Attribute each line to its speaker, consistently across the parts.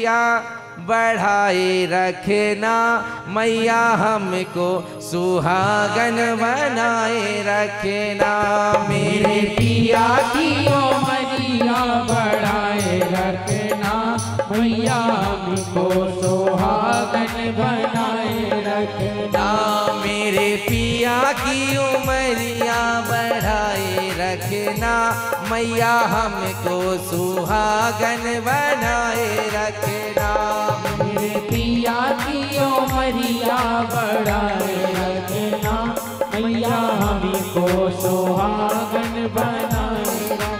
Speaker 1: मैया बढ़ाए रखना, मैया हमको सुहागन बनाए रखना।
Speaker 2: मेरे पिया की उमरिया बढ़ाए रखना, मैया हमको सुहागन बनाए रखना।
Speaker 1: मेरे पिया की उमरिया बढ़ाए रखना, मैया हमको सुहागन बनाए रखना।
Speaker 2: मेरे पिया की उमरिया बढ़ाए रखना, मैया हमको सुहागन बनाए रखना।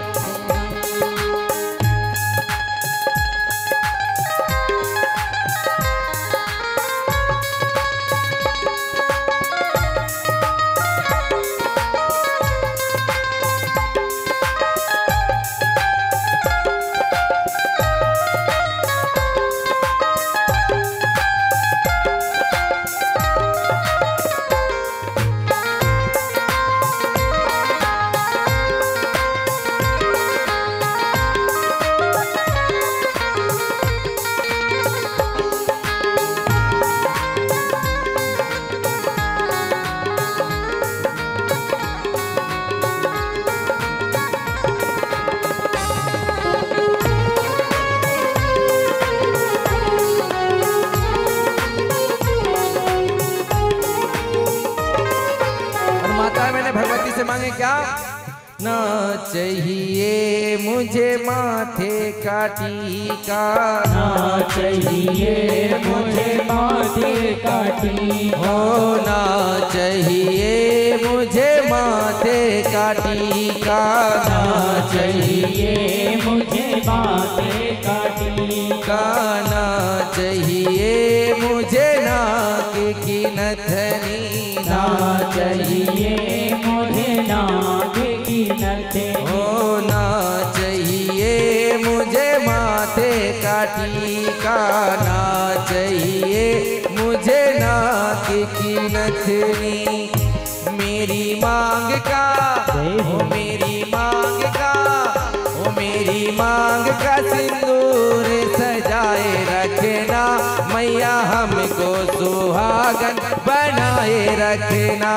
Speaker 1: भगवती से मांगे क्या? ना चाहिए मुझे माथे का टीका,
Speaker 2: ना चाहिए मुझे माथे का टीका,
Speaker 1: हो ना चाहिए मुझे माथे का टीका,
Speaker 2: ना चाहिए मुझे माथे का टीका,
Speaker 1: ना चाहिए मुझे नाक की नथनी,
Speaker 2: ना चाहिए मुझे नाक की नथनी,
Speaker 1: हो ना चाहिए मुझे माथे का टीका, ना चाहिए मुझे नाक की नथनी। मेरी मांग का ओ मेरी मांग का ओ मेरी मांग का सिंदूर सजाए रखना, मैया हमको सुहागन बनाए रखना।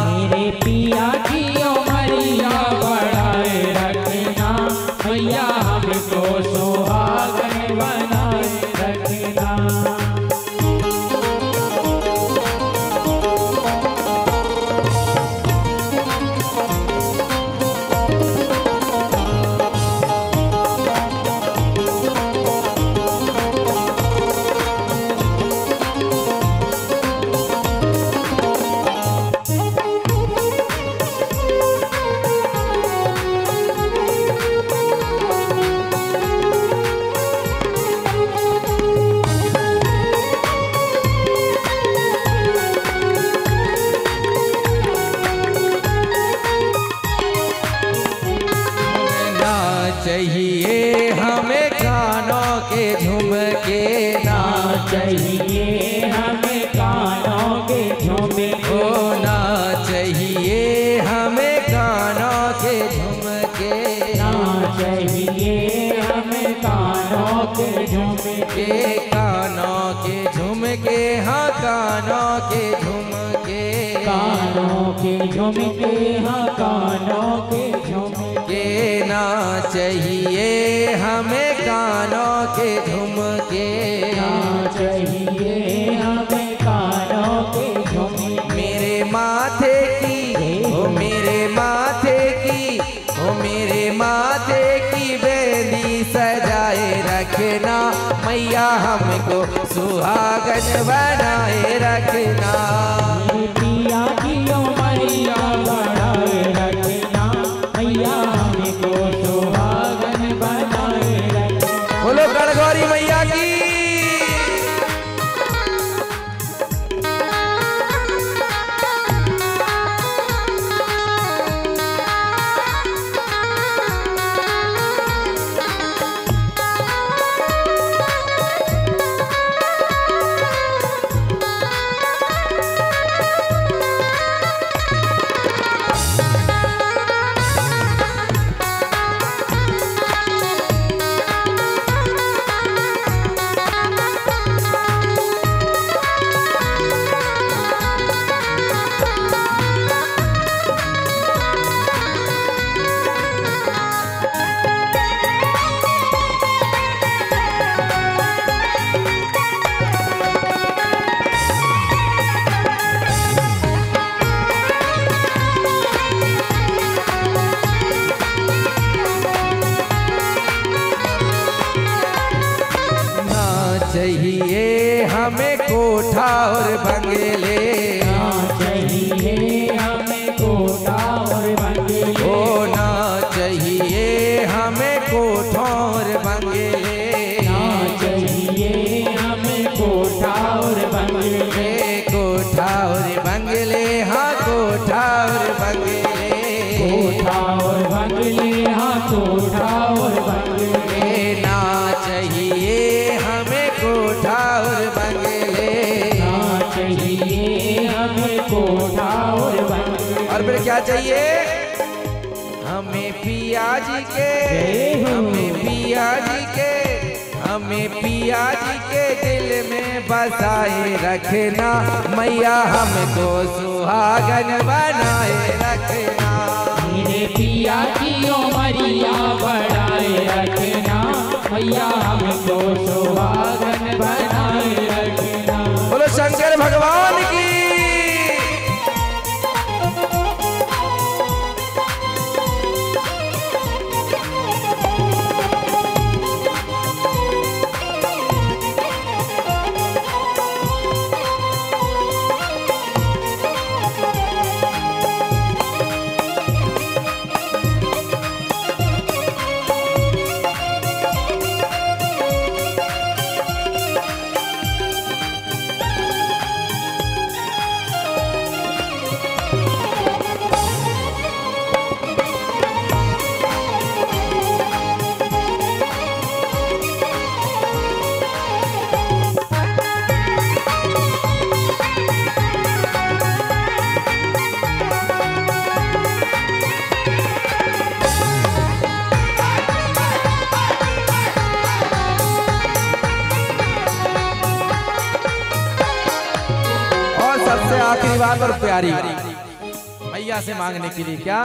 Speaker 2: मेरे पिया की उमरिया बढ़ाए रखना, मैया हमको सुहागन बनाए रखना।
Speaker 1: चाहिए हमें कानों के झुमके, ना
Speaker 2: चाहिए हमें कानों के झुमके,
Speaker 1: हो ना चाहिए हमें कानों के झुमके,
Speaker 2: ना चाहिए हमें कानों के झुमके,
Speaker 1: कानों के झुमके, हाँ कानों के झुमके,
Speaker 2: कानों के झुमके, हाँ कानों के झुमके,
Speaker 1: ना चाहिए हमें कानों के झुमके,
Speaker 2: ना चाहिए हमें कानों के झुमके।
Speaker 1: मेरे माथे की ओ मेरे माथे की ओ मेरे माथे की बेली सजाए रखना, मैया हमको सुहागन बनाए रखना।
Speaker 2: पिया की उमरिया बढ़ाए रखना, मैया हमको सुहागन बनाए रखना।
Speaker 1: बोलो गणगौरी मैया की। चाहिए हमें कोठा और बंगले,
Speaker 2: ना चाहिए हमें कोठा और बंगले,
Speaker 1: ओ ना चाहिए हमें कोठा और बंगले,
Speaker 2: ना चाहिए हमें कोठा और बंगले,
Speaker 1: कोठा और बंगले, हाँ कोठा और बंगले,
Speaker 2: कोठा और बंगले, हाँ कोठा और बंगले,
Speaker 1: ना चाहिए हमें कोठा और बंगले,
Speaker 2: ना चाहिए हमें कोठा और बंगले।
Speaker 1: और फिर क्या चाहिए? हमें पिया जी के, हमें पिया जी के, हमें पिया जी के दिल में बसाए रखना, मैया हमको सुहागन बनाए रखना,
Speaker 2: मेरे पिया की उमरिया बढ़ाए रखना, मैया हमको सुहागन बनाए रखना।
Speaker 1: बोलो शंकर भगवान की। सबसे आखिरी बात और प्यारी मैया से मांगने के लिए क्या?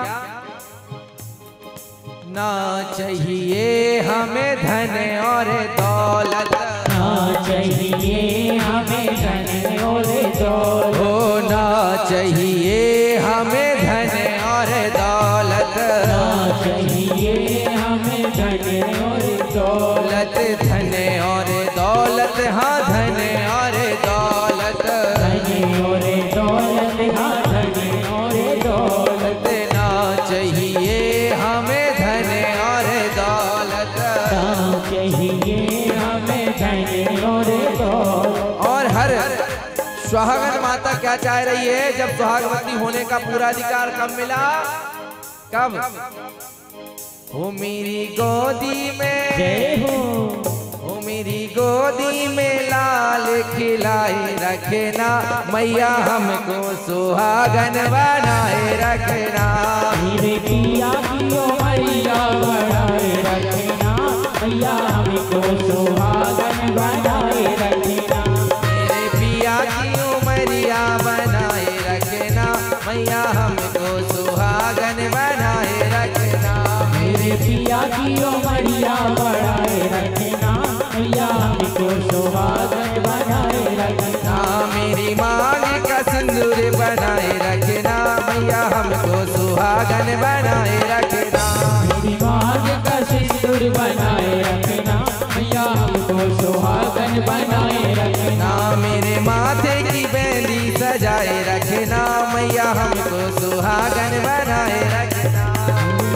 Speaker 1: ना चाहिए हमें धन और दौलत,
Speaker 2: ना चाहिए हमें धन और दौलत,
Speaker 1: हो ना चाहिए हमें धन और दौलत,
Speaker 2: ना चाहिए हमें धन और दौलत,
Speaker 1: धन और दौलत, हाँ धन और दौलत,
Speaker 2: धन और दौलत, हाँ धन और दौलत,
Speaker 1: ना चाहिए हमें धन और दौलत,
Speaker 2: ना चाहिए हमें धन और दौलत।
Speaker 1: और हर सुहागन माता क्या चाह रही है? जब सुहागवती होने का पूरा अधिकार कब मिला? कब? हो मेरी गोदी में,
Speaker 2: जय हो,
Speaker 1: हो मेरी गोदी में लाल खिलाए रखना, मैया हमको सुहागन बनाए रखना,
Speaker 2: मेरे पिया की उमरिया बढ़ाए रखना, मैया हमको सुहागन बनाए रखना,
Speaker 1: मेरे पिया की उमरिया बनाए रखना, मैया हमको सुहागन बनाए रखना,
Speaker 2: मेरे पिया की उमरिया बढ़ाए रखना, मैया हमको सुहागन बनाए रखना,
Speaker 1: मेरी मांग का सिंदूर बनाए रखना, मैया हमको सुहागन बनाए रखना,
Speaker 2: मेरी मांग का सिंदूर बनाए रखना, मैया हमको सुहागन बनाए रखना,
Speaker 1: मेरे माथे की बेंदी सजाए रखना, मैया हमको सुहागन बनाए रखना,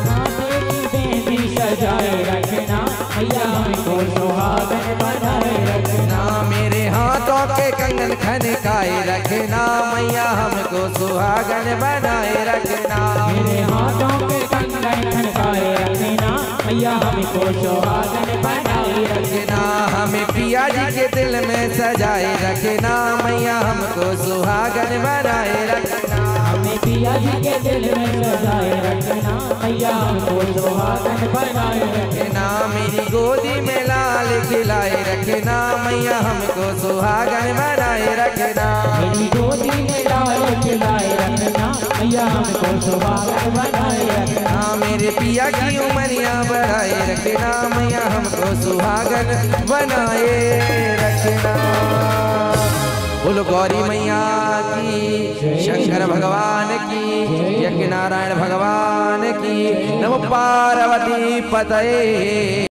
Speaker 2: माथे की बेंदी सजाए रखना, मैया हमको सुहागन बनाए रखना,
Speaker 1: मेरे हाथों के कंगन खनकाए रखना, मैया हमको सुहागन बनाए रखना,
Speaker 2: मेरे हाथों के कंगन खनकाए रखना, मैया हमको सुहागन बनाए रखना,
Speaker 1: हमें पिया जी के दिल में सजाए रखना, मैया हमको सुहागन बनाए रखना,
Speaker 2: हमें पिया जी के दिल में सजाए रखना, मैया हमको सुहागन बनाए रखना,
Speaker 1: मेरी गोदी में लाल खिलाए रखना, मैया हमको सुहागन बनाए रखना,
Speaker 2: मेरी गोदी में लाल खिलाए रखना, मैया हमको सुहागन बनाए रखना,
Speaker 1: मेरे पिया की उमरिया बढ़ाए रखना, मैया हमको सुहागन बनाए रखना। बोलो गौरी मैया की, शंकर भगवान की, यज्ञ नारायण भगवान की, नमो पार्वती पतये।